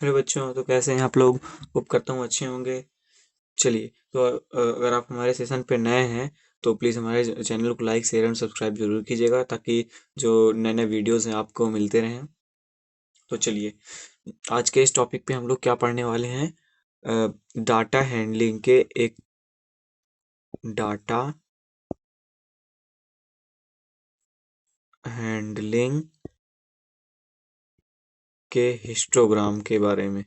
मेरे बच्चों, तो कैसे हैं आप लोग? होप करता हूँ अच्छे होंगे। चलिए, तो अगर आप हमारे सेशन पे नए हैं तो प्लीज़ हमारे चैनल को लाइक शेयर एंड सब्सक्राइब जरूर कीजिएगा, ताकि जो नए नए वीडियोस हैं आपको मिलते रहें। तो चलिए, आज के इस टॉपिक पे हम लोग क्या पढ़ने वाले हैं? डाटा हैंडलिंग के एक डाटा हैंडलिंग के हिस्टोग्राम के बारे में।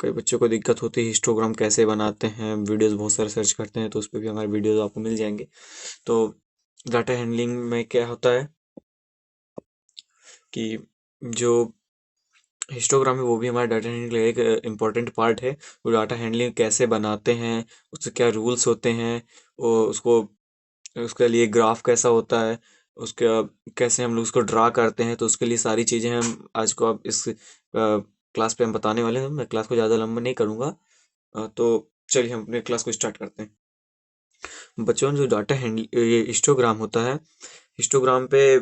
कई बच्चों को दिक्कत होती है हिस्टोग्राम कैसे बनाते हैं, वीडियोस बहुत सारे सर्च करते हैं तो उस पर भी हमारे वीडियोस आपको मिल जाएंगे। तो डाटा हैंडलिंग में क्या होता है कि जो हिस्टोग्राम है वो भी हमारे डाटा हैंडलिंग का एक इम्पॉर्टेंट पार्ट है। वो डाटा हैंडलिंग कैसे बनाते हैं, उससे क्या रूल्स होते हैं, वो उसको उसके लिए ग्राफ कैसा होता है, उसका कैसे हम लोग उसको ड्रा करते हैं, तो उसके लिए सारी चीज़ें हम आज को अब इस क्लास पे हम बताने वाले हैं। मैं क्लास को ज़्यादा लंबा नहीं करूँगा। तो चलिए हम अपने क्लास को स्टार्ट करते हैं। बच्चों, जो डाटा हैंडल ये हिस्टोग्राम होता है, हिस्टोग्राम पे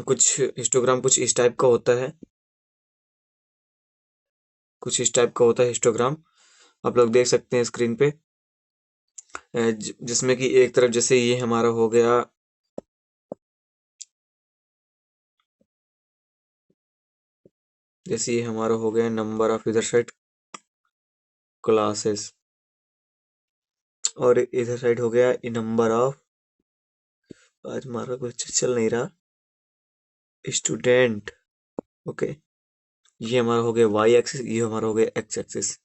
कुछ इस टाइप का होता है। कुछ इस टाइप का होता है हिस्टोग्राम। आप लोग देख सकते हैं स्क्रीन पे, जिसमें कि एक तरफ जैसे ये हमारा हो गया, जैसे ये हमारा हो गया नंबर ऑफ इधर साइड क्लासेस, और इधर साइड हो गया नंबर ऑफ, आज हमारा कुछ चल नहीं रहा, स्टूडेंट। ओके, ये हमारा हो गया वाई एक्सिस, ये हमारा हो गया एक्स एक्सिस।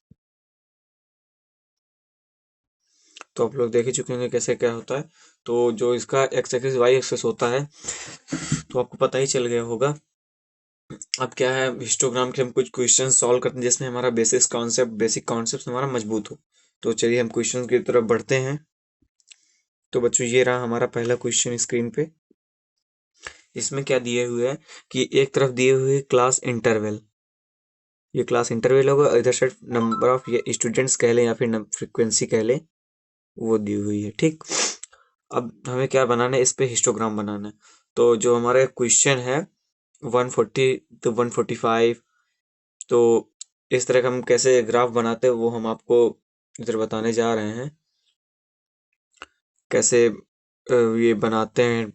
तो आप लोग देख ही चुके होंगे कैसे क्या होता है। तो जो इसका एक्स एक्सिस वाई एक्सिस होता है, तो आपको पता ही चल गया होगा। अब क्या है, हिस्टोग्राम के हम कुछ क्वेश्चन सॉल्व करते हैं जिसमें हमारा बेसिक कॉन्सेप्ट हमारा मजबूत हो। तो चलिए हम क्वेश्चन की तरफ बढ़ते हैं। तो बच्चों, ये रहा हमारा पहला क्वेश्चन स्क्रीन पे। इसमें क्या दिए हुए है कि एक तरफ दिए हुए क्लास इंटरवल, ये क्लास इंटरवल होगा, इधर साइड नंबर ऑफ ये स्टूडेंट्स कह लें या फिर फ्रीक्वेंसी कह लें, वो दी हुई है। ठीक, अब हमें क्या बनाना है, इस पे हिस्टोग्राम बनाना है। तो जो हमारा क्वेश्चन है 140 तो 145, तो इस तरह का हम कैसे ग्राफ बनाते हैं वो हम आपको इधर बताने जा रहे हैं। कैसे ये बनाते हैं,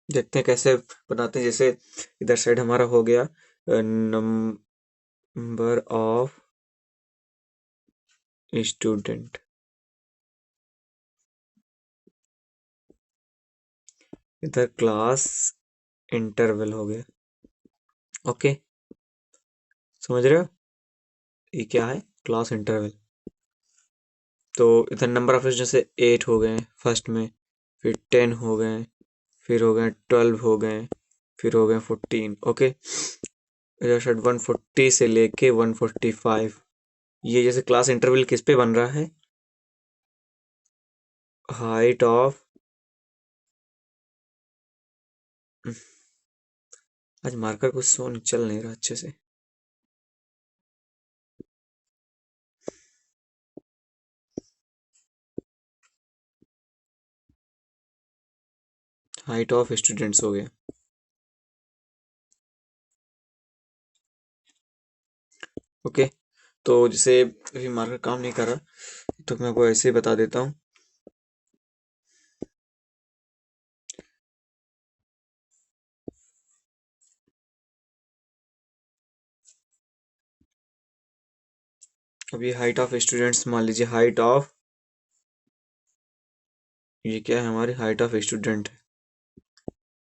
देखते हैं कैसे बनाते हैं। जैसे इधर साइड हमारा हो गया नंबर ऑफ स्टूडेंट, इधर क्लास इंटरवल हो गया। ओके, समझ रहे हो ये क्या है? Class interval. तो इधर नंबर ऑफ जैसे 8 हो गए फर्स्ट में, फिर 10 हो गए, फिर हो गए 12 हो गए, फिर हो गए 14। ओके, इधर साइड 140 से लेके 145। ये जैसे क्लास इंटरवल किस पे बन रहा है? हाइट ऑफ, आज मार्कर कुछ चल नहीं रहा अच्छे से। हाइट ऑफ स्टूडेंट्स हो गया। ओके, तो जैसे अभी मार्कर काम नहीं कर रहा तो मैं आपको ऐसे ही बता देता हूँ। अभी हाइट ऑफ स्टूडेंट्स मान लीजिए, हाइट ऑफ, ये क्या है, हमारी हाइट ऑफ स्टूडेंट है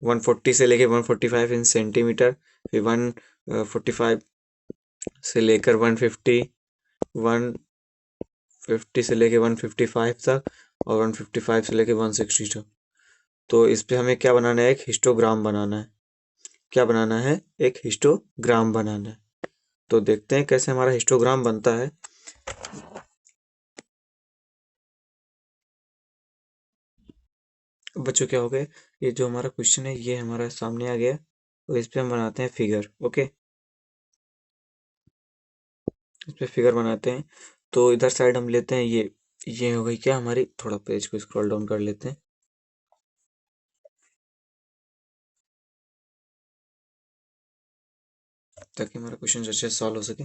140 से लेके 145 इन सेंटीमीटर, फिर 145 से लेकर 150, 150 से लेके 155 तक, और 155 से लेके 160 तक। तो इस पे हमें क्या बनाना है? एक हिस्टोग्राम बनाना है। क्या बनाना है? एक हिस्टोग्राम बनाना है। तो देखते हैं कैसे हमारा हिस्टोग्राम बनता है। बच्चों, क्या हो गया, ये जो हमारा क्वेश्चन है ये हमारा सामने आ गया, तो इस पे हम बनाते हैं फिगर। ओके, इस पे फिगर बनाते हैं। तो इधर साइड हम लेते हैं ये हो गई क्या हमारी, थोड़ा पेज को स्क्रॉल डाउन कर लेते हैं। ताकि हमारा क्वेश्चन अच्छे से सॉल्व हो सके।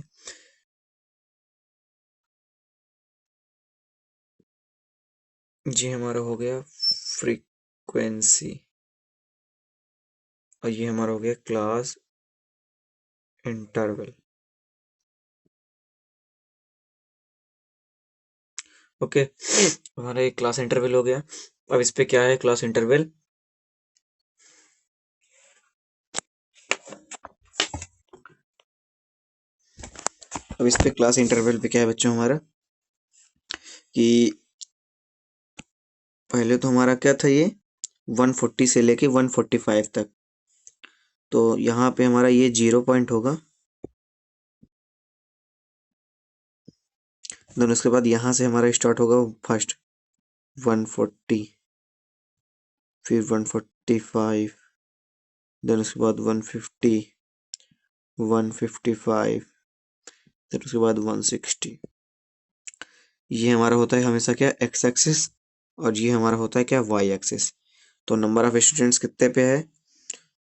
जी हमारा हो गया फ्रीक्वेंसी और ये हमारा हो गया क्लास इंटरवल। ओके, हमारा एक क्लास इंटरवल हो गया। अब इस पे क्या है क्लास इंटरवल? अब इस पे क्लास इंटरवल पे क्या है बच्चों हमारा कि पहले तो हमारा क्या था ये 140 से लेके 145 तक, तो यहाँ पे हमारा ये 0 पॉइंट होगा। देन उसके बाद यहाँ से हमारा स्टार्ट होगा फर्स्ट 140, फिर 145, देन उसके बाद 150, 155, देन उसके बाद 160। ये हमारा होता है हमेशा क्या एक्स एक्सिस और ये हमारा होता है क्या वाई एक्सिस। तो नंबर ऑफ स्टूडेंट्स कितने पे है?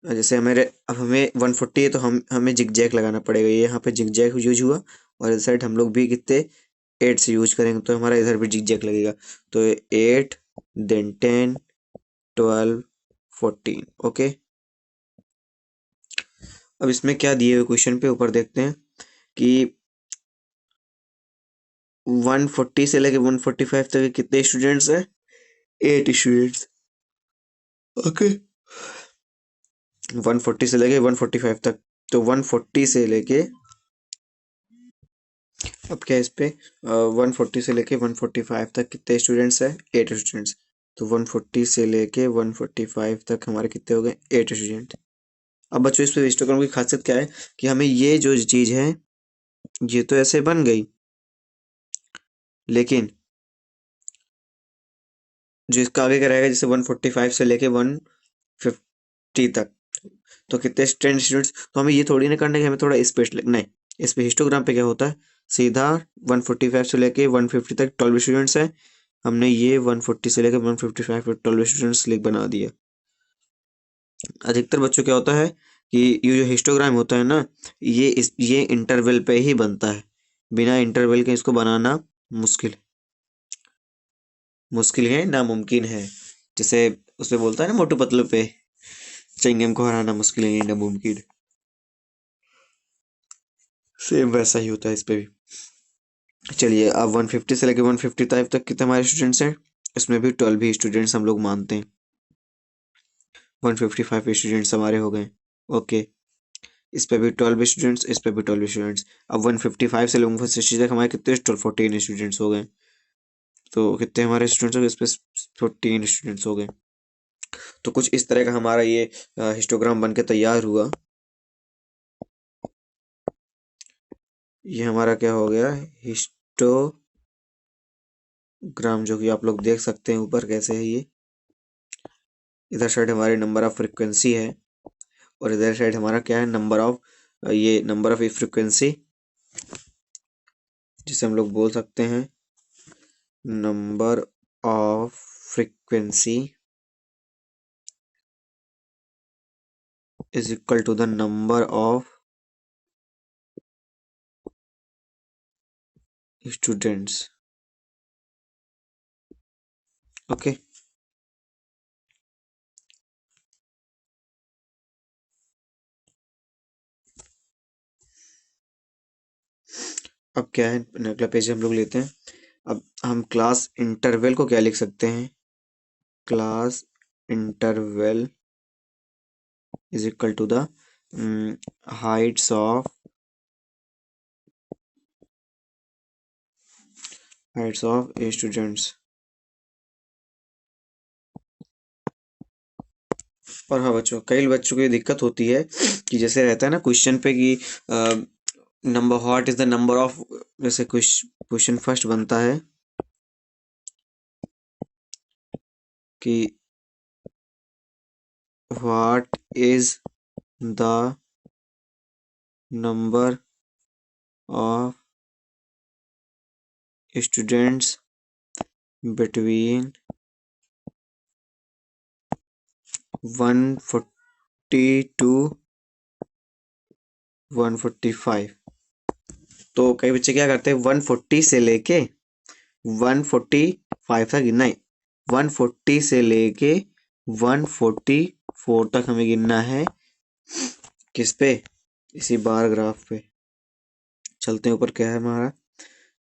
जैसे हमारे अब हमें 140 है तो हमें जिगजैग लगाना पड़ेगा। ये यहाँ पे जिगजैग यूज हुआ और इस साइड हम लोग भी कितने 8 से यूज करेंगे तो हमारा इधर भी जिगजैग लगेगा। तो 8 देन 10 12 14। ओके, अब इसमें क्या दिए हुए क्वेश्चन पे ऊपर देखते हैं कि 140 से लेके 145 तक कितने स्टूडेंट्स हैं? 8 स्टूडेंट्स। ओके, 140 से लेके 145 तक, तो 140 से लेके अब क्या है इस पे 140 से लेके 145 तक कितने स्टूडेंट्स है? 8 स्टूडेंट्स। तो 140 से लेके 145 तक हमारे कितने हो गए? 8 स्टूडेंट। अब बच्चों इस पे हिस्टोग्राम की खासियत क्या है कि हमें ये जो चीज है ये तो ऐसे बन गई, लेकिन जो इसका आगे का रहेगा जैसे 145 से लेके 150 तक तो कितने 10 स्टूडेंट्स। तो हमें ये थोड़ी ना करना है कि हमें थोड़ा स्पेस नहीं, इस पे हिस्टोग्राम पे क्या होता है सीधा 145 से लेके 150 तक 12 स्टूडेंट्स है, हमने ये 140 से लेकर 155 पर 12 स्टूडेंट्स लिख बना दिया। अधिकतर बच्चों क्या होता है कि ये जो हिस्टोग्राम होता है ना ये इंटरवल पे ही बनता है, बिना इंटरवल के इसको बनाना मुश्किल मुश्किल है, नामुमकिन है। जैसे उसपे बोलता है ना मोटू पतलू पे चिंगम को हराना मुश्किल है नामुमकिन, सेम वैसा ही होता है इस पे भी। चलिए अब 150 से लेकर 155 तक कितने हमारे स्टूडेंट्स हैं? इसमें भी 12 ही स्टूडेंट्स हम लोग मानते हैं। 155 स्टूडेंट्स हमारे हो गए। ओके, इस पे भी 12 स्टूडेंट्स, इस पे भी 12 स्टूडेंट्स। अब 155 से लेकर 160 तक हमारे कितने 14 स्टूडेंट्स हो गए। तो कितने हमारे स्टूडेंट्स हो गए? इस पे 14 स्टूडेंट्स हो गए। तो कुछ इस तरह का हमारा ये हिस्टोग्राम बन के तैयार हुआ। ये हमारा क्या हो गया हिस्टोग्राम, जो कि आप लोग देख सकते हैं ऊपर कैसे है ये। इधर साइड हमारे नंबर ऑफ फ्रिक्वेंसी है और इधर साइड हमारा क्या है नंबर ऑफ ये नंबर ऑफ फ्रिक्वेंसी, जिसे हम लोग बोल सकते हैं number of frequency is equal to the number of students। Okay, अब क्या है अगला पेज हम लोग लेते हैं। अब हम क्लास इंटरवल को क्या लिख सकते हैं? Class interval is equal to the heights of students. और हाँ बच्चों, कई बच्चों को ये दिक्कत होती है कि जैसे रहता है ना क्वेश्चन पे कि number what is the number of, जैसे क्वेश्चन फर्स्ट बनता है कि what is the number of students between 140 to 145। तो कई बच्चे क्या करते हैं 140 से लेके 145 तक गिनना है। 140 से लेके 144 तक हमें गिनना है। किस पे? इसी बार ग्राफ पे चलते हैं। ऊपर क्या है हमारा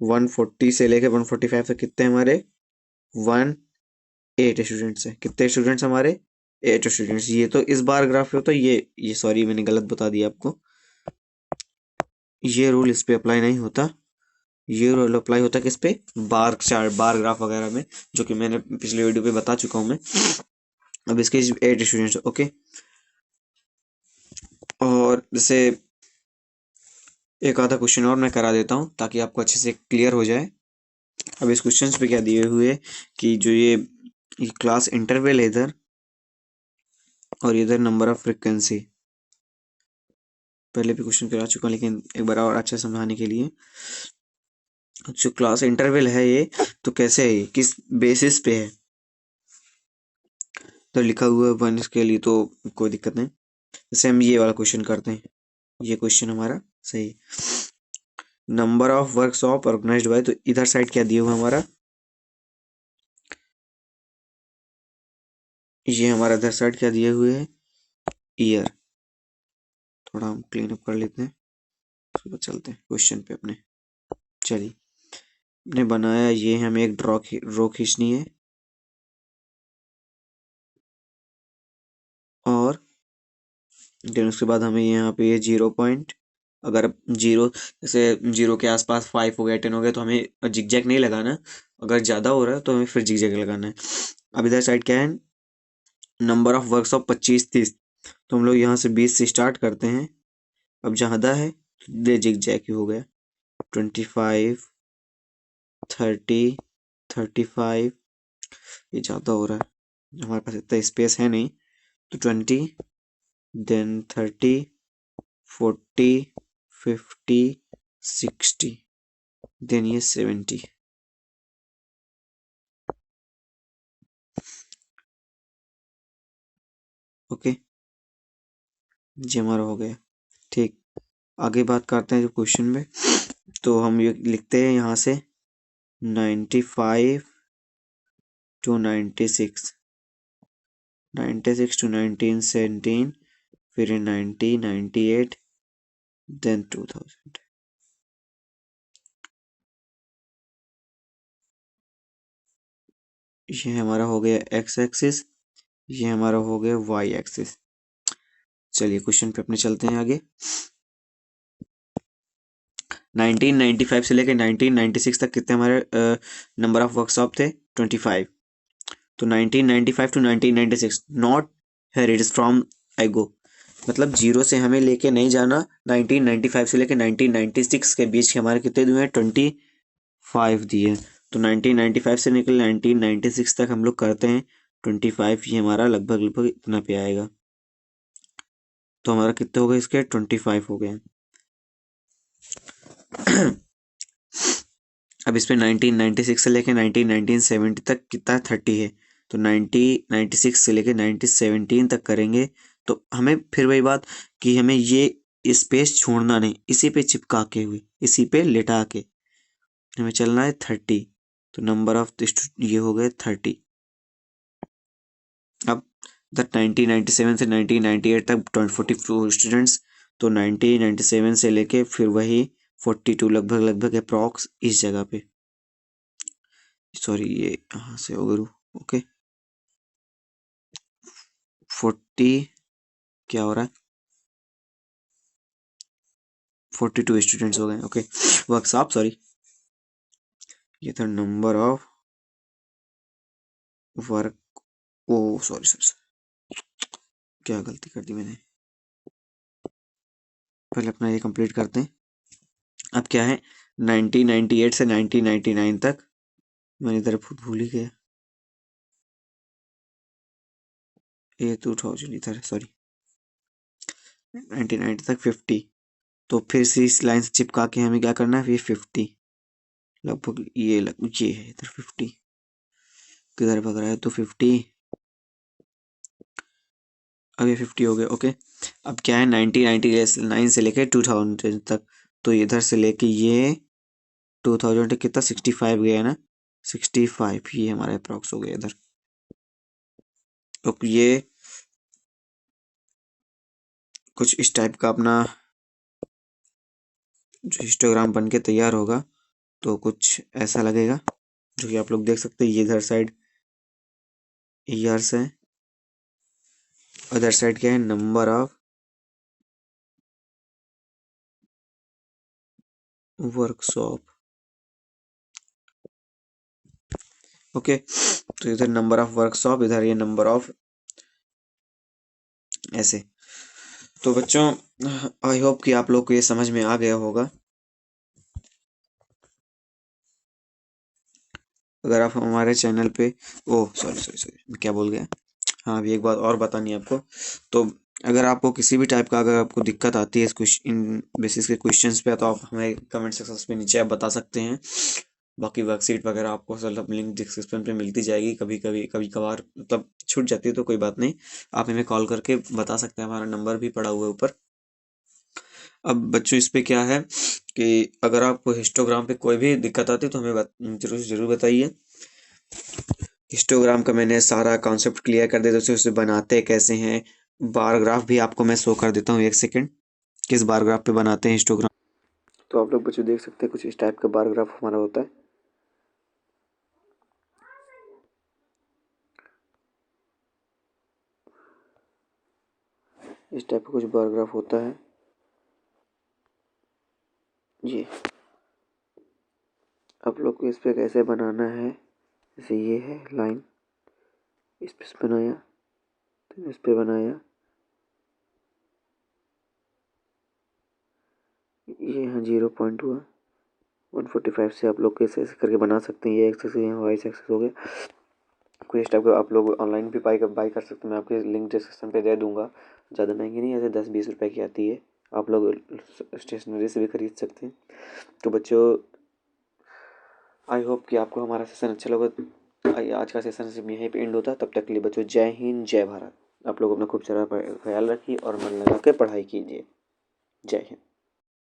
140 से लेके 145 तक कितने हमारे 8 स्टूडेंट्स हैं। कितने स्टूडेंट्स हमारे 8 स्टूडेंट्स। ये तो इस बार ग्राफ पे होता है। ये सॉरी मैंने गलत बता दिया आपको। ये रूल इस पे अप्लाई नहीं होता। ये रूल अप्लाई होता है किस पे? बार चार्ट बार ग्राफ वगैरह में, जो कि मैंने पिछले वीडियो पे बता चुका हूं मैं। अब इसके 8 स्टूडेंट्स ओके। और जैसे एक आधा क्वेश्चन और मैं करा देता हूँ ताकि आपको अच्छे से क्लियर हो जाए। अब इस क्वेश्चन पे क्या दिए हुए कि जो ये क्लास इंटरवल है इधर, और इधर नंबर ऑफ फ्रीक्वेंसी। पहले भी क्वेश्चन करा चुका लेकिन एक बार और अच्छे समझाने के लिए। जो क्लास इंटरवल है ये, तो कैसे है, किस बेसिस पे है? तो लिखा हुआ है 1 इसके लिए तो कोई दिक्कत नहीं। जैसे हम ये वाला क्वेश्चन करते हैं, ये क्वेश्चन हमारा सही। Number of workshop organized by, तो इधर साइड क्या दिया हुआ हमारा, ये हमारा इधर साइड क्या दिए हुए है, ईयर। थोड़ा हम क्लीन अप कर लेते हैं, उसके बाद चलते हैं क्वेश्चन पे अपने। चलिए हमने बनाया ये, हमें एक रो खींचनी है, और देन उसके बाद हमें यहाँ पे ये 0 पॉइंट, अगर जीरो जैसे 0 के आसपास 5 हो गया 10 हो गया तो हमें जिगजैग नहीं लगाना। अगर ज़्यादा हो रहा है तो हमें फिर जिगजैग लगाना है। अब इधर साइड क्या है, नंबर ऑफ वर्कशॉप 25-30, तो हम लोग यहाँ से 20 से स्टार्ट करते हैं। अब ज़्यादा है दे जिगजैग ही हो गया, 25, 30, 35, ये ज़्यादा हो रहा है, हमारे पास इतना स्पेस है नहीं, तो 20, देन 30, 40, 50, 60, देन ये 70। ओके ये हमारा हो गया। ठीक, आगे बात करते हैं जो क्वेश्चन में। तो हम ये लिखते हैं यहाँ से 95 to 96, 96 to 1917, फिर 90, 98, देन 2000। ये हमारा हो गया एक्स एक्सिस, ये हमारा हो गया वाई एक्सिस। चलिए क्वेश्चन पे अपने चलते हैं आगे। 1995 से लेकर 1996 तक कितने हमारे नंबर ऑफ वर्कशॉप थे, 25। तो 1995 to 1996 not here it is from I go, मतलब 0 से हमें लेके नहीं जाना। 1995 से लेकर 1996 के बीच के हमारे कितने दिए हैं, 25 दिए। तो 1995 से निकल 1996 तक हम लोग करते हैं 25, ये हमारा लगभग लगभग इतना पे आएगा। तो हमारा कितने हो गए इसके, 25 हो गए। अब इसमें 1996 से लेके 1970 तक कितना 30 है, तो 1996 से लेके 1917 तक करेंगे। तो हमें फिर वही बात कि हमें ये स्पेस छोड़ना नहीं, इसी पे चिपका के हुए, इसी पे लेटा के हमें चलना है 30। तो नंबर ऑफ ये हो गए 30। अब 1997 से 1998 तक 42 स्टूडेंट्स, तो 1997 से लेके फिर वही 42 लगभग लगभग अप्रॉक्स इस जगह पे। सॉरी ये यहाँ से ओवर, ओके 40 क्या हो रहा है, 42 स्टूडेंट्स हो गए। ओके वर्कशॉप, सॉरी ये था number of work, oh sorry sorry क्या गलती कर दी मैंने। पहले अपना ये कंप्लीट करते हैं। अब क्या है 1998 से 1999 तक, मैंने इधर भूल ही गया, ये 2000 इधर सॉरी, 1990 तक 50। तो फिर से इस लाइन से चिपका के हमें क्या करना है, ये 50 लगभग ये है इधर 50, किधर भग रहा है, तो 50, अब ये 50 हो गए। ओके अब क्या है 1999 से लेके 2000 तक, तो इधर से लेके ये 2000 कितना 65 गया ना, 65 ये हमारा अप्रॉक्स हो गया इधर। तो ये कुछ इस टाइप का अपना जो हिस्टोग्राम बन के तैयार होगा, तो कुछ ऐसा लगेगा, जो कि आप लोग देख सकते हैं। ये इधर साइड ईयर्स है, उधर साइड क्या है नंबर ऑफ वर्कशॉप। ओके, तो इधर नंबर ऑफ वर्कशॉप, इधर ये नंबर ऑफ, ऐसे। तो बच्चों आई होप कि आप लोग को ये समझ में आ गया होगा। अगर आप हमारे चैनल पे, ओह सॉरी सॉरी सॉरी क्या बोल गया, हाँ अभी एक बात और बतानी है आपको। तो अगर आपको किसी भी टाइप का अगर आपको दिक्कत आती है इस इन बेसिस के क्वेश्चंस पे, तो आप हमें कमेंट सेक्शन पे नीचे आप बता सकते हैं। बाकी वर्कशीट वगैरह आपको मतलब लिंक डिस्क्रिप्शन पे मिलती जाएगी, कभी कभार मतलब छूट जाती है तो कोई बात नहीं, आप हमें कॉल करके बता सकते हैं, हमारा नंबर भी पड़ा हुआ है ऊपर। अब बच्चों इस पे क्या है कि अगर आपको हिस्टोग्राम पे कोई भी दिक्कत आती है तो हमें जरूर बताइए। हिस्टोग्राम का मैंने सारा कॉन्सेप्ट क्लियर कर दिया, तो उसे बनाते कैसे हैं, बार ग्राफ भी आपको मैं शो कर देता हूँ, एक सेकेंड, किस बार ग्राफ पे बनाते हैं हिस्टोग्राम। तो आप लोग बच्चों देख सकते हैं कुछ इस टाइप का बार ग्राफ हमारा होता है। इस टाइप का कुछ बार ग्राफ होता है ये। आप लोग को इस पे कैसे बनाना है, जैसे ये है लाइन, इस पे बनाया, तो इस पे बनाया, ये यहाँ 0 पॉइंट हुआ, 145 से आप लोग कैसे ऐसे करके बना सकते हैं। ये एक्सेस यहाँ वाई एक्सेस हो गया। कोई इस टाइप का आप लोग ऑनलाइन भी बाई कर सकते हैं, मैं आपके लिंक डिस्क्रिप्शन पे दे दूंगा। ज़्यादा महंगी नहीं, ऐसे 10-20 रुपए की आती है, आप लोग स्टेशनरी से भी खरीद सकते हैं। तो बच्चों आई होप कि आपको हमारा सेशन अच्छा लगा। आज का सेशन सिर्फ यहीं पे एंड होता है। तब तक के लिए बच्चों जय हिंद जय भारत। आप लोग अपना खूब सारा ख्याल रखिए और मन लगा के पढ़ाई कीजिए। जय हिंद।